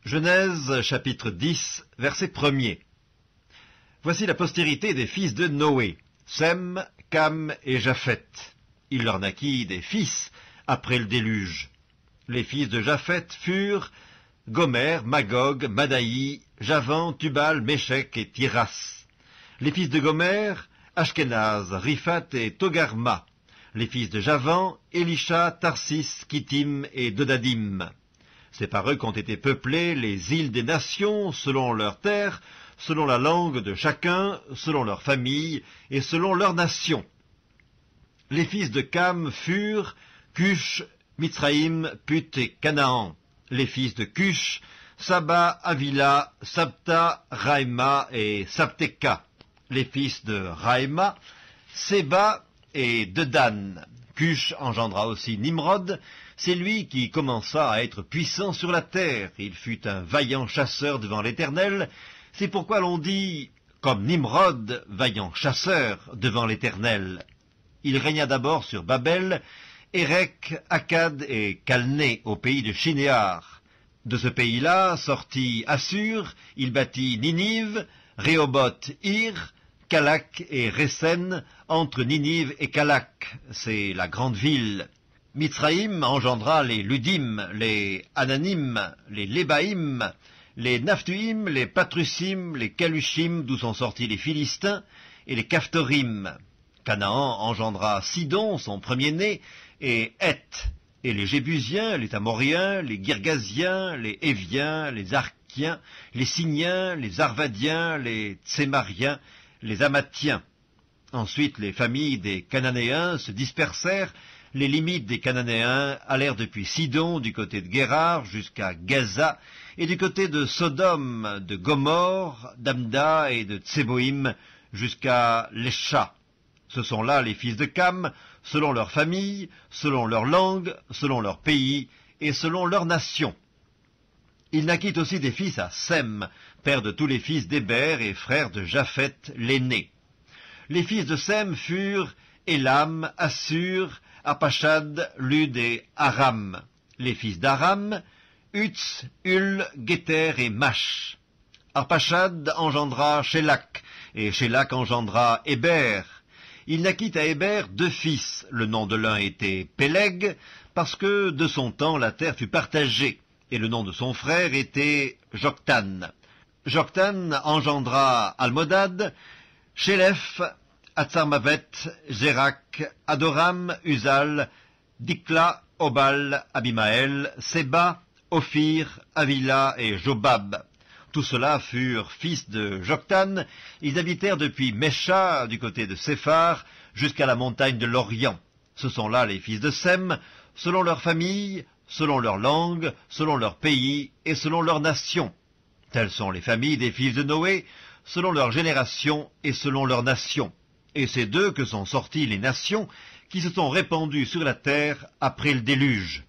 Genèse chapitre 10, verset 1er. Voici la postérité des fils de Noé, Sem, Cam et Japheth. Il leur naquit des fils après le déluge. Les fils de Japheth furent Gomer, Magog, Madaï, Javan, Tubal, Méchec et Tiras. Les fils de Gomer, Ashkenaz, Riphath et Togarma. Les fils de Javan, Elisha, Tarsis, Kittim et Dodadim. C'est par eux qu'ont été peuplées les îles des nations, selon leurs terres, selon la langue de chacun, selon leur famille et selon leur nation. Les fils de Cam furent Cush, Mitzraïm, Put et Canaan. Les fils de Cush, Saba, Avila, Sabta, Raïma et Sabteka. Les fils de Raïma, Séba et Dedan. Cush engendra aussi Nimrod, c'est lui qui commença à être puissant sur la terre. Il fut un vaillant chasseur devant l'Éternel, c'est pourquoi l'on dit, comme Nimrod, vaillant chasseur devant l'Éternel. Il régna d'abord sur Babel, Érec, Akkad et Calné, au pays de Shinéar. De ce pays-là sortit Assur, il bâtit Ninive, Rehoboth, Ir, Calak et Résen, entre Ninive et Calak, c'est la grande ville. Mitzraïm engendra les Ludim, les Ananim, les Lébaïm, les Naphtuim, les Patrusim, les Calushim, d'où sont sortis les Philistins, et les Caphtorim. Canaan engendra Sidon, son premier-né, et Heth, et les Jébusiens, les Amoriens, les Girgasiens, les Éviens, les Arkiens, les Signiens, les Arvadiens, les Tsémariens, les Amathiens. Ensuite, les familles des Cananéens se dispersèrent. Les limites des Cananéens allèrent depuis Sidon, du côté de Guérar, jusqu'à Gaza, et du côté de Sodome, de Gomorre, d'Amda et de Tseboïm, jusqu'à Lesha. Ce sont là les fils de Cam, selon leur famille, selon leur langue, selon leur pays, et selon leur nation. Il naquit aussi des fils à Sem, père de tous les fils d'Héber et frère de Japheth l'aîné. Les fils de Sem furent Élam, Assur, Apachad, Lud et Aram. Les fils d'Aram, Utz, Hul, Géter et Mash. Arpachad engendra Shélak, et Shélak engendra Héber. Il naquit à Héber 2 fils. Le nom de l'un était Péleg, parce que de son temps la terre fut partagée, et le nom de son frère était Joktan. Joktan engendra Almodad, Shélef, Atzarmavet, Zérak, Adoram, Uzal, Dikla, Obal, Abimaël, Séba, Ophir, Avila et Jobab. Tous ceux-là furent fils de Joktan. Ils habitèrent depuis Mesha, du côté de Séphar, jusqu'à la montagne de l'Orient. Ce sont là les fils de Sem, selon leur famille, selon leur langue, selon leur pays et selon leur nation. Telles sont les familles des fils de Noé, selon leur génération et selon leur nation. Et c'est d'eux que sont sorties les nations qui se sont répandues sur la terre après le déluge.